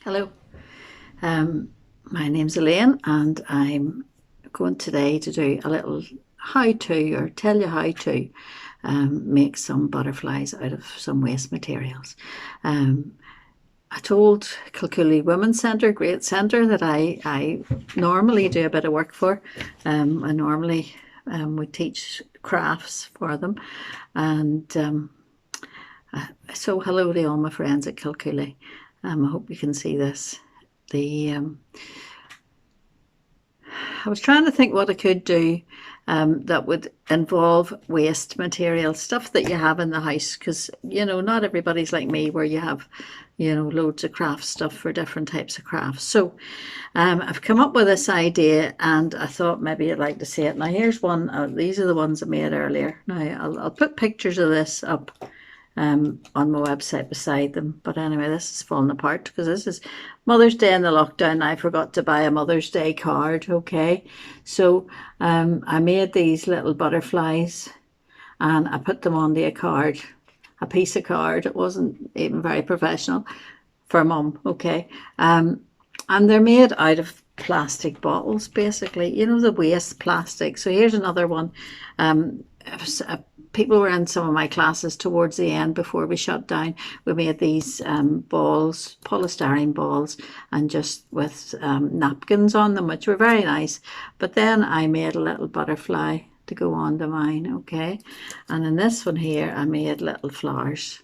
Hello, my name's Elaine, and I'm going today to do a little how to, or tell you how to make some butterflies out of some waste materials. Um, I told Kilcooley Women's Centre, great centre, that I normally do a bit of work for. I normally would teach crafts for them, and so hello to all my friends at Kilcooley. I hope you can see this. The I was trying to think what I could do that would involve waste material, stuff that you have in the house, because not everybody's like me where you have loads of craft stuff for different types of crafts. So I've come up with this idea, and I thought maybe you'd like to see it. Now here's one. These are the ones I made earlier. Now I'll put pictures of this up on my website beside them. But anyway, this is falling apart because this is Mother's Day in the lockdown. I forgot to buy a Mother's Day card. Okay, so I made these little butterflies and I put them on a card, a piece of card. It wasn't even very professional for Mum. Okay, and they're made out of plastic bottles, basically, the waste plastic. So here's another one. People were in some of my classes towards the end before we shut down. We made these balls, polystyrene balls, and just with napkins on them, which were very nice. But then I made a little butterfly to go on to mine. Okay, and in this one here I made little flowers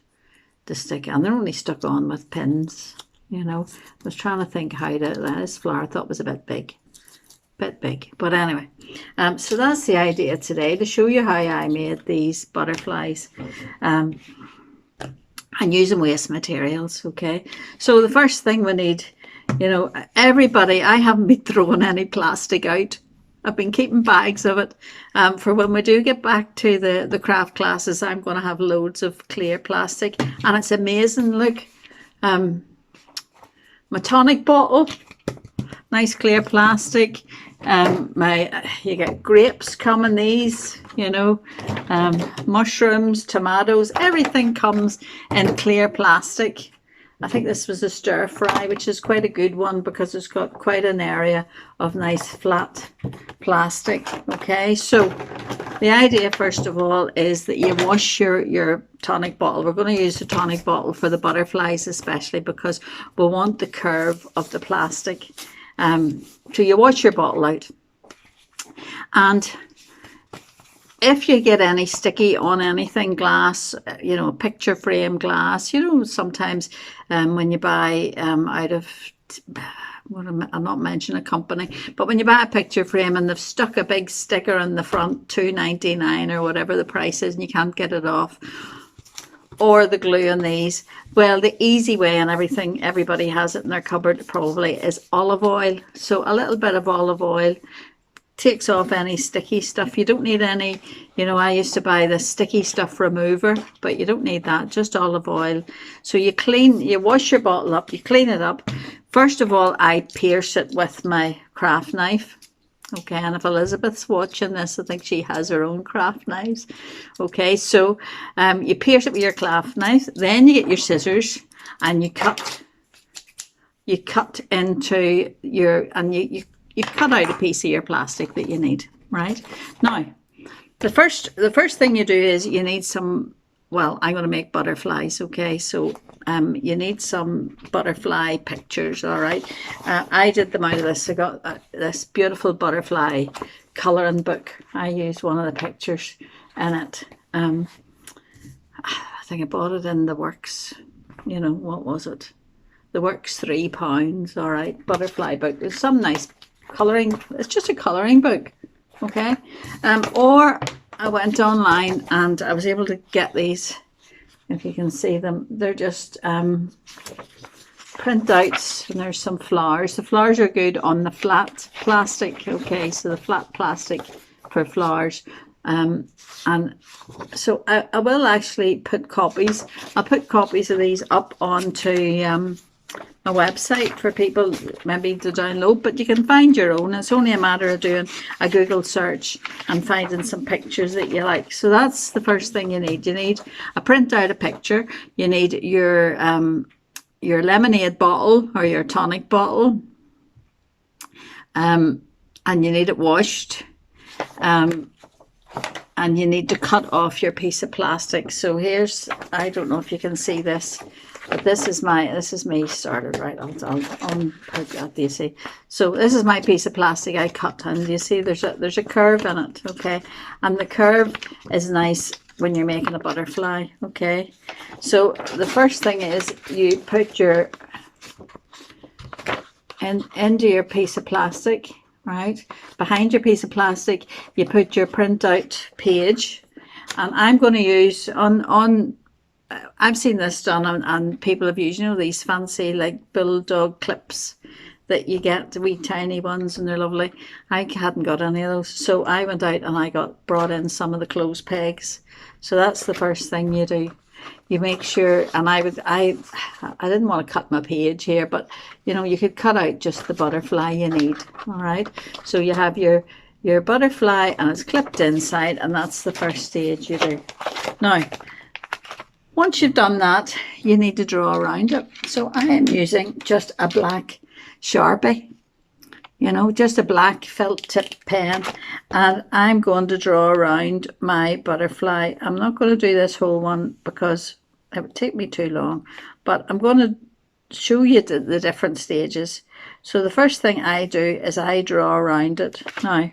to stick, and they're only stuck on with pins. I was trying to think how to, this flower I thought was a bit big, but anyway, so that's the idea today, to show you how I made these butterflies and using waste materials. Okay, so the first thing we need, everybody, I haven't been throwing any plastic out. I've been keeping bags of it for when we do get back to the craft classes. I'm going to have loads of clear plastic, and it's amazing. Look, my tonic bottle, nice clear plastic. You get grapes come in these, mushrooms, tomatoes, everything comes in clear plastic. I think this was a stir fry, which is quite a good one because it's got quite an area of nice flat plastic. Okay, so the idea first of all is that you wash your tonic bottle. We're going to use the tonic bottle for the butterflies especially because we want the curve of the plastic. So you wash your bottle out, and if you get any sticky on anything, glass, picture frame glass, sometimes when you buy out of, I'll not mention a company, but when you buy a picture frame and they've stuck a big sticker in the front, $2.99 or whatever the price is, and you can't get it off, or the glue on these, well, the easy way, and everybody has it in their cupboard probably, is olive oil. So a little bit of olive oil takes off any sticky stuff. You don't need any, I used to buy the sticky stuff remover, but you don't need that, just olive oil. So you wash your bottle up, you clean it up. First of all, I pierce it with my craft knife. Okay, and if Elizabeth's watching this, I think she has her own craft knives. Okay, so you pierce it with your craft knife, then you get your scissors and you cut into and you cut out a piece of your plastic that you need, right? Now, the first thing you do is you need some, well, I'm going to make butterflies. Okay, so you need some butterfly pictures. All right, I did them out of this. I got this beautiful butterfly colouring book. I used one of the pictures in it. I think I bought it in the Works. What was it? The Works, £3. All right, butterfly book. There's some nice colouring. It's just a colouring book. Okay, or I went online and I was able to get these. If you can see them, they're just printouts, and there's some flowers. The flowers are good on the flat plastic. Okay, so the flat plastic for flowers. And so I will actually put copies. I'll put copies of these up onto a website for people maybe to download, but you can find your own. It's only a matter of doing a Google search and finding some pictures that you like. So that's the first thing you need. You need a print out a picture. You need your lemonade bottle or your tonic bottle, and you need it washed, and you need to cut off your piece of plastic. So here's, I don't know if you can see this, but this is me started, right? I'll unput that, do you see? So this is my piece of plastic I cut, and you see there's a curve in it, okay? And the curve is nice when you're making a butterfly, okay? So the first thing is you put your into your piece of plastic, right? Behind your piece of plastic, you put your printout page, and I'm going to use I've seen this done, and people have used, you know, these fancy like bulldog clips that you get, the wee tiny ones, and they're lovely. I hadn't got any of those, so I went out and I brought in some of the clothes pegs. So that's the first thing you do. You make sure, and I didn't want to cut my page here, but you know, you could cut out just the butterfly you need. All right, so you have your butterfly and it's clipped inside, and that's the first stage you do. Now, once you've done that, you need to draw around it. So I am using just a black Sharpie, you know, just a black felt tip pen, and I'm going to draw around my butterfly. I'm not going to do this whole one because it would take me too long, but I'm going to show you the different stages. So the first thing I do is I draw around it. Now,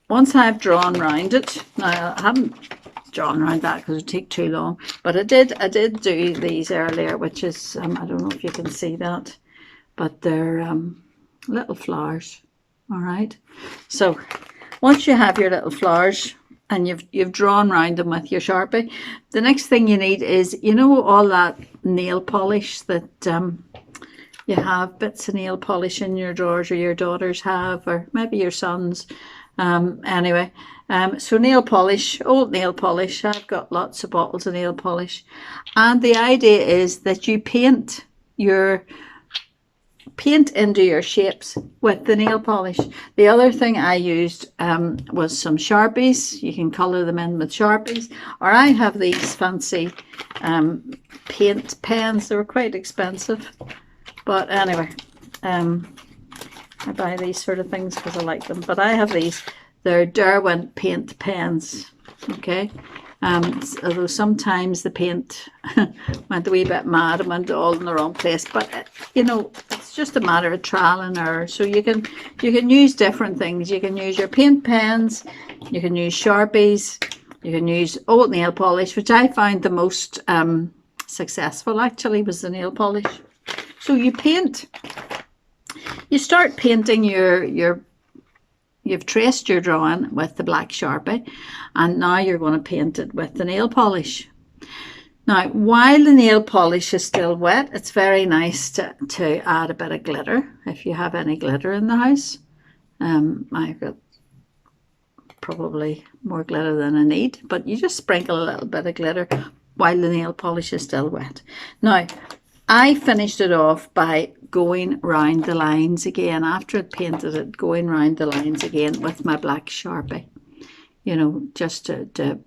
once I've drawn around it, now I haven't drawn around that because it would take too long, but I did do these earlier, which is, I don't know if you can see that, but they're little flowers. All right, so once you have your little flowers and you've drawn around them with your Sharpie, the next thing you need is, you know, all that nail polish that you have bits of nail polish in your drawers, or your daughters have, or maybe your sons. Anyway, so nail polish, old nail polish. I've got lots of bottles of nail polish, and the idea is that you paint into your shapes with the nail polish. The other thing I used was some Sharpies. You can colour them in with Sharpies, or I have these fancy paint pens. They were quite expensive, but anyway, I buy these sort of things because I like them. But I have these. They're Derwent paint pens, okay? Although sometimes the paint went a wee bit mad and went all in the wrong place, but you know, it's just a matter of trial and error. So you can use different things. You can use your paint pens, you can use Sharpies, you can use old nail polish, which I found the most successful actually was the nail polish. So you paint. You start painting you've traced your drawing with the black Sharpie, and now you're going to paint it with the nail polish. Now, while the nail polish is still wet, it's very nice to add a bit of glitter, if you have any glitter in the house. I've got probably more glitter than I need, but you just sprinkle a little bit of glitter while the nail polish is still wet. Now, I finished it off by going round the lines again, after I'd painted it, going round the lines again with my black Sharpie, you know, just to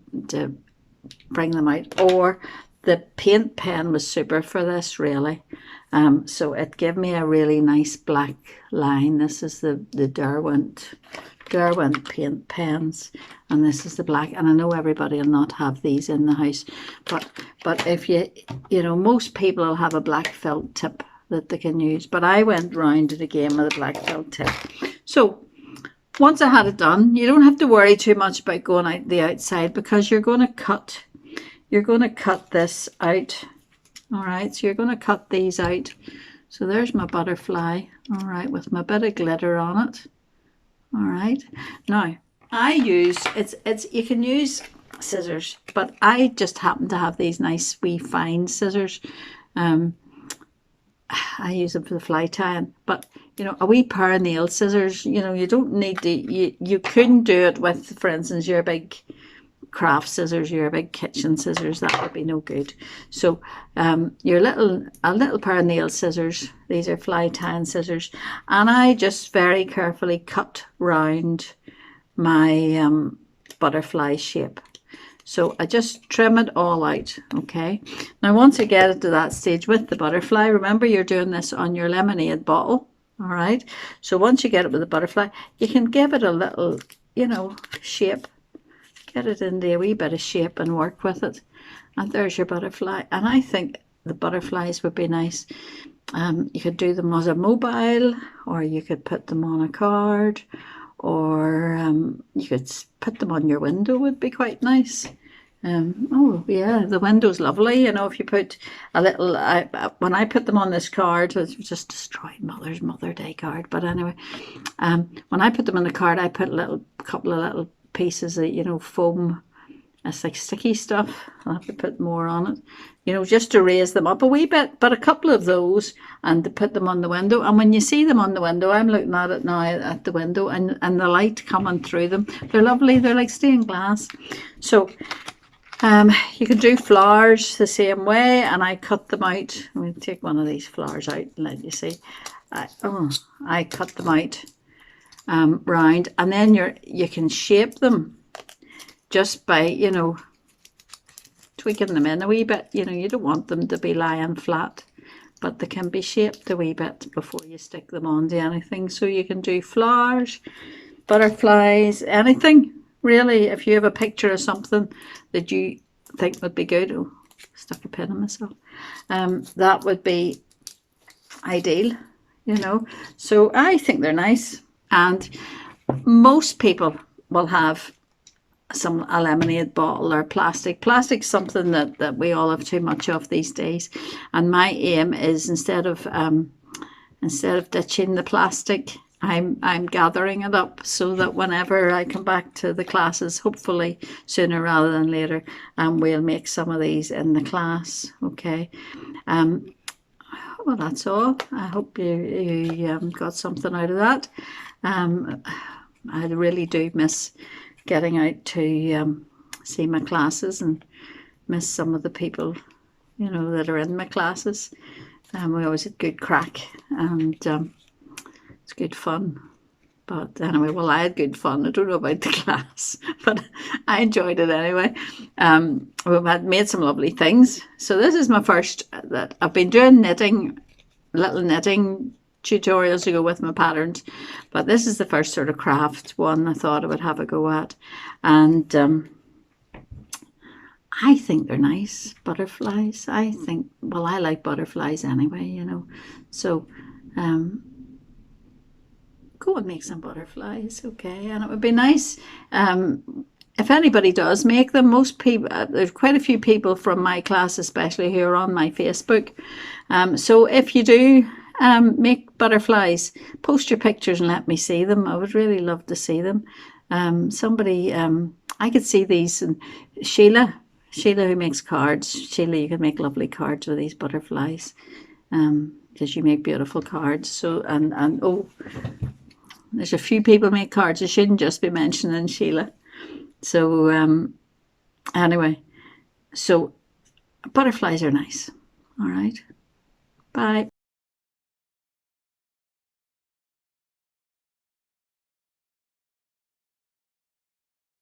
bring them out. Or the paint pen was super for this, really. So it gave me a really nice black line. This is the Derwent paint pens, and this is the black. And I know everybody will not have these in the house, but if you know, most people will have a black felt tip that they can use, but I went round it again with a black felt tip. So once I had it done, you don't have to worry too much about going out the outside, because you're going to cut this out. All right, so you're going to cut these out. So there's my butterfly, all right, with my bit of glitter on it. All right, now I use you can use scissors, but I just happen to have these nice wee fine scissors. I use them for the fly tying, but you know, a wee pair of nail scissors, you know, you don't need to, you couldn't do it with, for instance, your big craft scissors, your big kitchen scissors. That would be no good. So a little pair of nail scissors, these are fly tying scissors, and I just very carefully cut round my butterfly shape. So I just trim it all out, okay? Now once you get it to that stage with the butterfly, remember you're doing this on your lemonade bottle, all right? So once you get it with the butterfly, you can give it a little, you know, shape. Get it into a wee bit of shape and work with it. And there's your butterfly. And I think the butterflies would be nice. You could do them as a mobile, or you could put them on a card, or you could put them on your window, would be quite nice. Oh yeah, the window's lovely. You know, if you put a little, when I put them on this card, it just destroyed Mother's Mother Day card. But anyway, when I put them on the card, I put a couple of little pieces of, you know, foam. It's like sticky stuff. I'll have to put more on it, you know, just to raise them up a wee bit. But a couple of those, and to put them on the window. And when you see them on the window, I'm looking at it now at the window, and the light coming through them. They're lovely. They're like stained glass. So you can do flowers the same way, and I cut them out. I'm going to take one of these flowers out and let you see. I cut them out round, and then you can shape them just by, you know, tweaking them in a wee bit. You know, you don't want them to be lying flat, but they can be shaped a wee bit before you stick them onto anything. So you can do flowers, butterflies, anything really. If you have a picture of something that you think would be good, oh, stuck a pin in myself, that would be ideal, you know. So I think they're nice, and most people will have a lemonade bottle or plastic's something that we all have too much of these days. And my aim is, instead of ditching the plastic, I'm gathering it up, so that whenever I come back to the classes, hopefully sooner rather than later, we'll make some of these in the class. Okay. Well, that's all. I hope you got something out of that. I really do miss getting out to see my classes, and miss some of the people, you know, that are in my classes. We always had good crack, and it's good fun. But anyway, well, I had good fun. I don't know about the class, but I enjoyed it anyway. We've made some lovely things. So this is my first, that I've been doing little knitting tutorials to go with my patterns, but this is the first sort of craft one I thought I would have a go at. And I think they're nice, butterflies. I think, well, I like butterflies anyway, you know. So go and make some butterflies, okay? And it would be nice if anybody does make them. Most people, there's quite a few people from my class especially who are on my Facebook. So if you do make butterflies, post your pictures and let me see them. I would really love to see them. Somebody, I could see these, and Sheila who makes cards. Sheila, you can make lovely cards with these butterflies, because you make beautiful cards. So, and oh, there's a few people make cards. I shouldn't just be mentioning Sheila. So anyway, so butterflies are nice. All right, bye.